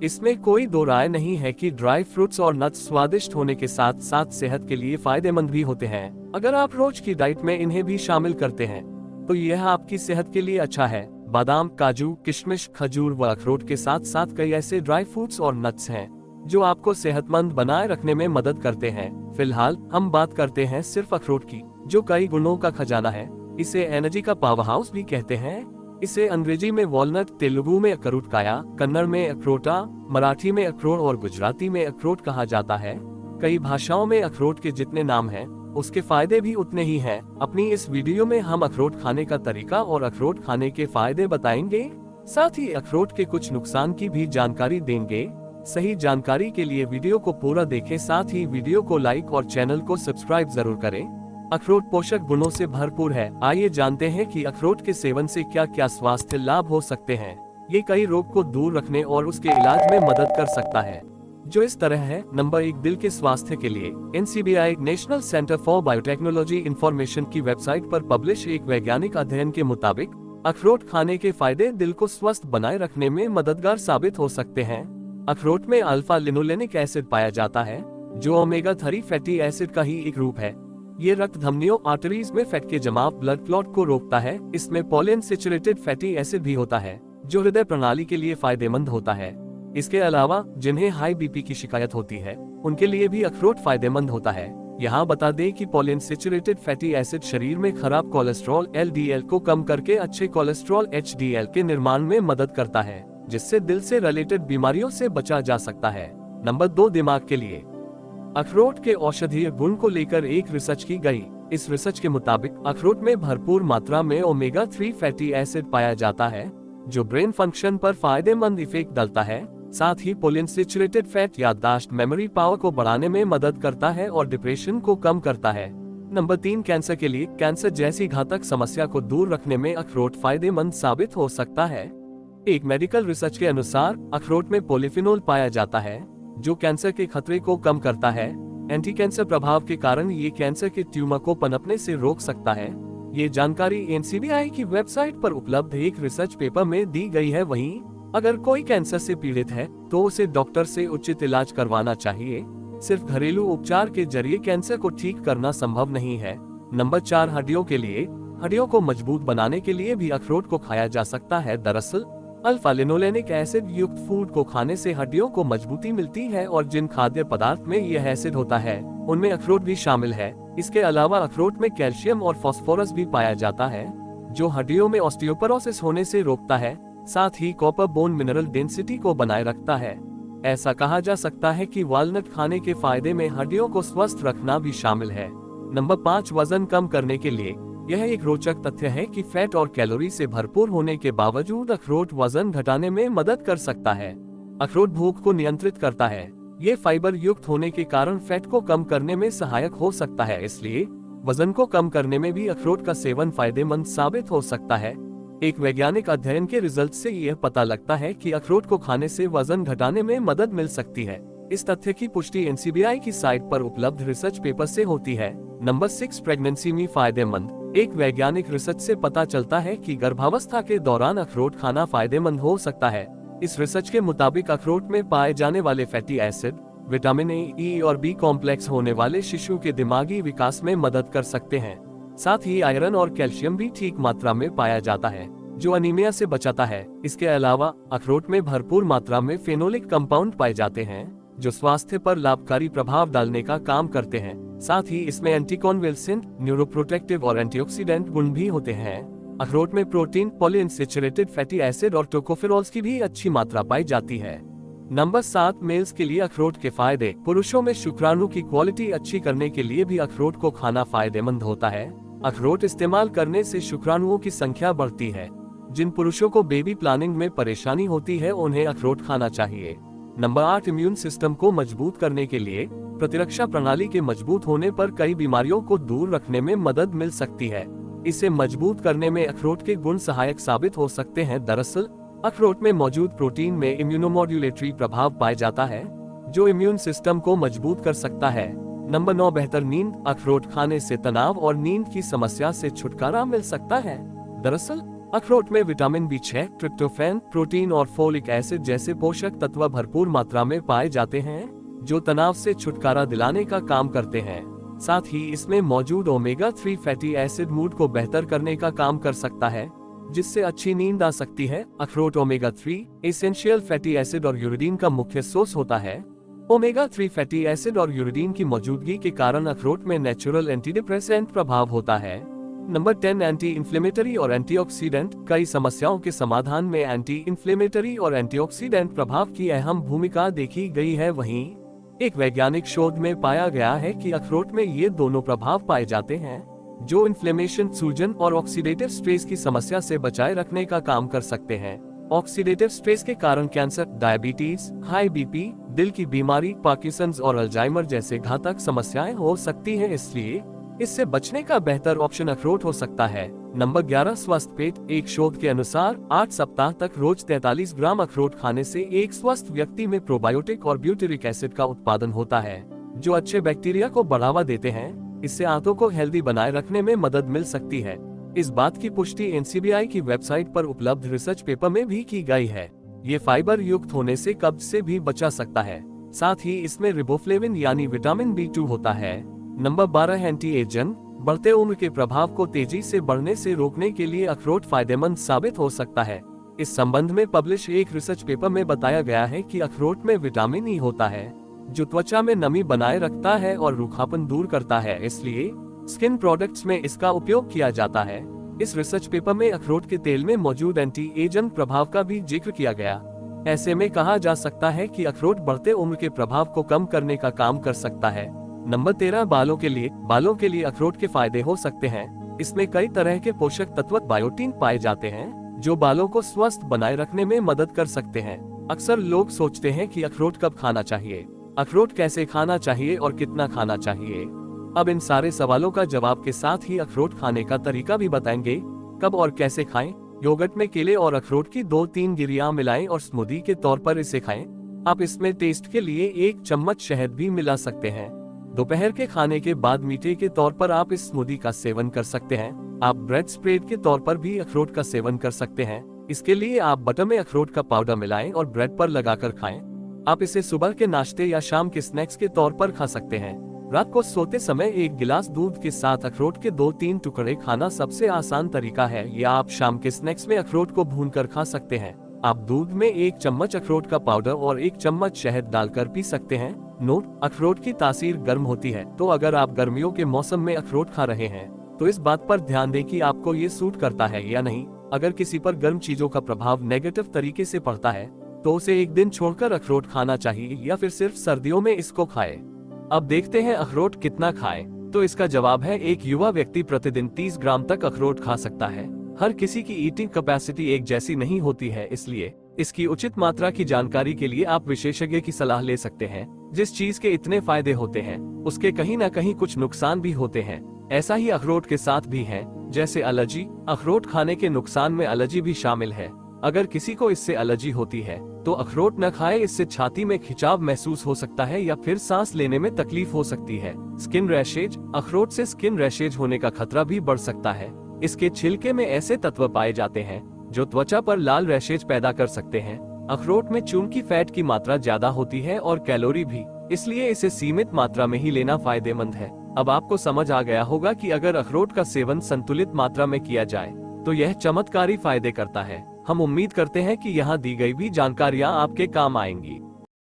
इसमें कोई दो राय नहीं है कि ड्राई फ्रूट्स और नट्स स्वादिष्ट होने के साथ साथ सेहत के लिए फायदेमंद भी होते हैं। अगर आप रोज की डाइट में इन्हें भी शामिल करते हैं तो यह आपकी सेहत के लिए अच्छा है। बादाम, काजू, किशमिश, खजूर व अखरोट के साथ साथ कई ऐसे ड्राई फ्रूट्स और नट्स हैं जो आपको सेहतमंद बनाए रखने में मदद करते हैं। फिलहाल हम बात करते हैं सिर्फ अखरोट की, जो कई गुणों का खजाना है। इसे एनर्जी का पावर हाउस भी कहते हैं। इसे अंग्रेजी में वॉलनट, तेलुगु में अकरुटकाया, कन्नड़ में अखरोटा, मराठी में अखरोट और गुजराती में अखरोट कहा जाता है। कई भाषाओं में अखरोट के जितने नाम हैं, उसके फायदे भी उतने ही हैं। अपनी इस वीडियो में हम अखरोट खाने का तरीका और अखरोट खाने के फायदे बताएंगे, साथ ही अखरोट के कुछ नुकसान की भी जानकारी देंगे। सही जानकारी के लिए वीडियो को पूरा देखें, साथ ही वीडियो को लाइक और चैनल को सब्सक्राइब जरूर करें। अखरोट पोषक गुणों से भरपूर है। आइए जानते हैं कि अखरोट के सेवन से क्या क्या स्वास्थ्य लाभ हो सकते हैं। ये कई रोग को दूर रखने और उसके इलाज में मदद कर सकता है, जो इस तरह है। नंबर 1, दिल के स्वास्थ्य के लिए। NCBI national centre for biotechnology information की वेबसाइट पर पब्लिश एक वैज्ञानिक अध्ययन के मुताबिक अखरोट खाने के फायदे दिल को स्वस्थ बनाए रखने में मददगार साबित हो सकते हैं। अखरोट में अल्फा लिनोलेनिक एसिड पाया जाता है, जो ओमेगा 3 फैटी एसिड का ही एक रूप है। ये रक्त धमनियों, आर्टरीज में फैट के जमाव, ब्लड क्लॉट को रोकता है। इसमें पॉलीअनसैचुरेटेड फैटी एसिड भी होता है, जो हृदय प्रणाली के लिए फायदेमंद होता है। इसके अलावा जिन्हें हाई बीपी की शिकायत होती है, उनके लिए भी अखरोट फायदेमंद होता है। यहाँ बता दें कि पॉलीअनसैचुरेटेड फैटी एसिड शरीर में खराब कोलेस्ट्रॉल LDL को कम करके अच्छे कोलेस्ट्रॉल HDL के निर्माण में मदद करता है, जिससे दिल से रिलेटेड बीमारियों से बचा जा सकता है। नंबर 2, दिमाग के लिए। अखरोट के औषधीय गुण को लेकर एक रिसर्च की गई। इस रिसर्च के मुताबिक अखरोट में भरपूर मात्रा में ओमेगा 3 फैटी एसिड पाया जाता है, जो ब्रेन फंक्शन पर फायदेमंद इफेक्ट डालता है। साथ ही पॉलीअनसैचुरेटेड फैट याददाश्त, मेमोरी पावर को बढ़ाने में मदद करता है और डिप्रेशन को कम करता है। नंबर 3, कैंसर के लिए। कैंसर जैसी घातक समस्या को दूर रखने में अखरोट फायदेमंद साबित हो सकता है। एक मेडिकल रिसर्च के अनुसार अखरोट में पॉलीफिनोल पाया जाता है, जो कैंसर के खतरे को कम करता है। एंटी कैंसर प्रभाव के कारण ये कैंसर के ट्यूमर को पनपने से रोक सकता है। ये जानकारी NCBI की वेबसाइट पर उपलब्ध एक रिसर्च पेपर में दी गई है। वहीं अगर कोई कैंसर से पीड़ित है तो उसे डॉक्टर से उचित इलाज करवाना चाहिए। सिर्फ घरेलू उपचार के जरिए कैंसर को ठीक करना संभव नहीं है। नंबर 4, हड्डियों के लिए। हड्डियों को मजबूत बनाने के लिए भी अखरोट को खाया जा सकता है। दरअसल अल्फा लिनोलेनिक एसिड युक्त फूड को खाने से हड्डियों को मजबूती मिलती है, और जिन खाद्य पदार्थ में यह एसिड होता है उनमें अखरोट भी शामिल है। इसके अलावा अखरोट में कैल्शियम और फास्फोरस भी पाया जाता है, जो हड्डियों में ऑस्टियोपोरोसिस होने से रोकता है। साथ ही कॉपर बोन मिनरल डेंसिटी को बनाए रखता है। ऐसा कहा जा सकता है कि वालनट खाने के फायदे में हड्डियों को स्वस्थ रखना भी शामिल है। नंबर 5, वजन कम करने के लिए। यह एक रोचक तथ्य है कि फैट और कैलोरी से भरपूर होने के बावजूद अखरोट वजन घटाने में मदद कर सकता है। अखरोट भूख को नियंत्रित करता है। ये फाइबर युक्त होने के कारण फैट को कम करने में सहायक हो सकता है, इसलिए वजन को कम करने में भी अखरोट का सेवन फायदेमंद साबित हो सकता है। एक वैज्ञानिक अध्ययन के रिजल्ट से यह पता लगता है कि अखरोट को खाने से वजन घटाने में मदद मिल सकती है। इस तथ्य की पुष्टि NCBI की साइट पर उपलब्ध रिसर्च पेपर से होती है। नंबर 6, प्रेगनेंसी में फायदेमंद। एक वैज्ञानिक रिसर्च से पता चलता है कि गर्भावस्था के दौरान अखरोट खाना फायदेमंद हो सकता है। इस रिसर्च के मुताबिक अखरोट में पाए जाने वाले फैटी एसिड विटामिन E और B कॉम्प्लेक्स होने वाले शिशु के दिमागी विकास में मदद कर सकते हैं। साथ ही आयरन और कैल्शियम भी ठीक मात्रा में पाया जाता है, जो अनीमिया से बचाता है। इसके अलावा अखरोट में भरपूर मात्रा में फेनोलिक कंपाउंड पाए जाते हैं, जो स्वास्थ्य पर लाभकारी प्रभाव डालने का काम करते हैं। साथ ही इसमें एंटीकॉन्वल्सेंट, न्यूरोप्रोटेक्टिव और एंटीऑक्सीडेंट गुण भी होते हैं। अखरोट में प्रोटीन, पॉलीअनसैचुरेटेड फैटी एसिड और टोकोफेरॉल्स की भी अच्छी मात्रा पाई जाती है। नंबर 7, मेल्स के लिए अखरोट के फायदे। पुरुषों में शुक्राणु की क्वालिटी अच्छी करने के लिए भी अखरोट को खाना फायदेमंद होता है। अखरोट इस्तेमाल करने से शुक्राणुओं की संख्या बढ़ती है। जिन पुरुषों को बेबी प्लानिंग में परेशानी होती है उन्हें अखरोट खाना चाहिए। नंबर 8, इम्यून सिस्टम को मजबूत करने के लिए। प्रतिरक्षा प्रणाली के मजबूत होने पर कई बीमारियों को दूर रखने में मदद मिल सकती है। इसे मजबूत करने में अखरोट के गुण सहायक साबित हो सकते हैं। दरअसल अखरोट में मौजूद प्रोटीन में इम्यूनोमॉड्यूलेटरी प्रभाव पाया जाता है, जो इम्यून सिस्टम को मजबूत कर सकता है। नंबर 9, बेहतर नींद। अखरोट खाने से तनाव और नींद की समस्या से छुटकारा मिल सकता है। दरअसल अखरोट में विटामिन B6, ट्रिप्टोफैन, प्रोटीन और फोलिक एसिड जैसे पोषक तत्व भरपूर मात्रा में पाए जाते हैं, जो तनाव से छुटकारा दिलाने का काम करते हैं। साथ ही इसमें मौजूद ओमेगा 3 फैटी एसिड मूड को बेहतर करने का काम कर सकता है, जिससे अच्छी नींद आ सकती है। अखरोट ओमेगा 3 एसेंशियल फैटी एसिड और यूरिडीन का मुख्य सोर्स होता है। ओमेगा 3 फैटी एसिड और यूरिडीन की मौजूदगी के कारण अखरोट में नेचुरल एंटीडिप्रेसेंट प्रभाव होता है। नंबर 10, एंटी इंफ्लेमेटरी और एंटीऑक्सीडेंट। कई समस्याओं के समाधान में एंटी इंफ्लेमेटरी और एंटीऑक्सीडेंट प्रभाव की अहम भूमिका देखी गई है। वहीं एक वैज्ञानिक शोध में पाया गया है कि अखरोट में ये दोनों प्रभाव पाए जाते हैं, जो इन्फ्लेमेशन, सूजन और ऑक्सीडेटिव स्ट्रेस की समस्या से बचाए रखने का काम कर सकते हैं। ऑक्सीडेटिव स्ट्रेस के कारण कैंसर, डायबिटीज, हाई बीपी, दिल की बीमारी, पार्किंसंस और अल्जाइमर जैसे घातक समस्याएं हो सकती हैं, इसलिए इससे बचने का बेहतर ऑप्शन अखरोट हो सकता है। नंबर 11, स्वस्थ पेट। एक शोध के अनुसार 8 सप्ताह तक रोज 43 ग्राम अखरोट खाने से एक स्वस्थ व्यक्ति में प्रोबायोटिक और ब्यूटेरिक एसिड का उत्पादन होता है, जो अच्छे बैक्टीरिया को बढ़ावा देते हैं। इससे आंतों को हेल्दी बनाए रखने में मदद मिल सकती है। इस बात की पुष्टि NCBI की वेबसाइट पर उपलब्ध रिसर्च पेपर में भी की गई है। ये फाइबर युक्त होने से कब्ज से भी बचा सकता है। साथ ही इसमें रिबोफ्लेविन यानी विटामिन B2 होता है। Number 12, anti ageing. बढ़ते उम्र के प्रभाव को तेजी से बढ़ने से रोकने के लिए अखरोट फायदेमंद साबित हो सकता है। इस संबंध में पब्लिश एक रिसर्च पेपर में बताया गया है कि अखरोट में विटामिन E होता है, जो त्वचा में नमी बनाए रखता है और रूखापन दूर करता है, इसलिए स्किन प्रोडक्ट्स में इसका उपयोग किया जाता है। इस रिसर्च पेपर में अखरोट के तेल में मौजूद एंटी एजन प्रभाव का भी जिक्र किया गया। ऐसे में कहा जा सकता है कि अखरोट बढ़ते उम्र के प्रभाव को कम करने का काम कर सकता है। नंबर 13, बालों के लिए। बालों के लिए अखरोट के फायदे हो सकते हैं। इसमें कई तरह के पोषक तत्व बायोटीन पाए जाते हैं, जो बालों को स्वस्थ बनाए रखने में मदद कर सकते हैं। अक्सर लोग सोचते हैं कि अखरोट कब खाना चाहिए, अखरोट कैसे खाना चाहिए और कितना खाना चाहिए। अब इन सारे सवालों का जवाब के साथ ही अखरोट खाने का तरीका भी बताएंगे। कब और कैसे खाएं। योगर्ट में केले और अखरोट की 2-3 गिरियां मिलाएं और स्मूदी के तौर पर इसे खाएं। आप इसमें टेस्ट के लिए 1 चम्मच शहद भी मिला सकते हैं। दोपहर के खाने के बाद मीठे के तौर पर आप इस स्मूदी का सेवन कर सकते हैं। आप ब्रेड स्प्रेड के तौर पर भी अखरोट का सेवन कर सकते हैं। इसके लिए आप बटर में अखरोट का पाउडर मिलाएं और ब्रेड पर लगाकर खाएं। आप इसे सुबह के नाश्ते या शाम के स्नैक्स के तौर पर खा सकते हैं। रात को सोते समय 1 गिलास दूध के साथ अखरोट के 2-3 टुकड़े खाना सबसे आसान तरीका है, या आप शाम के स्नैक्स में अखरोट को भूनकर खा सकते हैं। आप दूध में 1 चम्मच अखरोट का पाउडर और 1 चम्मच शहद डालकर पी सकते हैं। नोट: अखरोट की तासीर गर्म होती है, तो अगर आप गर्मियों के मौसम में अखरोट खा रहे हैं तो इस बात पर ध्यान दें कि आपको ये सूट करता है या नहीं। अगर किसी पर गर्म चीजों का प्रभाव नेगेटिव तरीके से पड़ता है तो उसे एक दिन छोड़कर अखरोट खाना चाहिए, या फिर सिर्फ सर्दियों में इसको खाए। अब देखते हैं अखरोट कितना खाएं। तो इसका जवाब है, एक युवा व्यक्ति प्रतिदिन 30 ग्राम तक अखरोट खा सकता है। हर किसी की ईटिंग कैपेसिटी एक जैसी नहीं होती है, इसलिए इसकी उचित मात्रा की जानकारी के लिए आप विशेषज्ञ की सलाह ले सकते हैं। जिस चीज के इतने फायदे होते हैं उसके कहीं न कहीं कुछ नुकसान भी होते हैं। ऐसा ही अखरोट के साथ भी है, जैसे एलर्जी। अखरोट खाने के नुकसान में एलर्जी भी शामिल है। अगर किसी को इससे एलर्जी होती है तो अखरोट न खाए। इससे छाती में खिंचाव महसूस हो सकता है या फिर सांस लेने में तकलीफ हो सकती है। Skin rashes. अखरोट से स्किन रैशेज होने का खतरा भी बढ़ सकता है। इसके छिलके में ऐसे तत्व पाए जाते हैं जो त्वचा पर लाल रैशेज पैदा कर सकते हैं। अखरोट में चून फैट की मात्रा ज्यादा होती है और कैलोरी भी, इसलिए इसे सीमित मात्रा में ही लेना फायदेमंद है। अब आपको समझ आ गया होगा कि अगर अखरोट का सेवन संतुलित मात्रा में किया जाए तो यह चमत्कारी फायदे करता है। हम उम्मीद करते हैं कि यहाँ दी गई भी जानकारियाँ आपके काम आएंगी।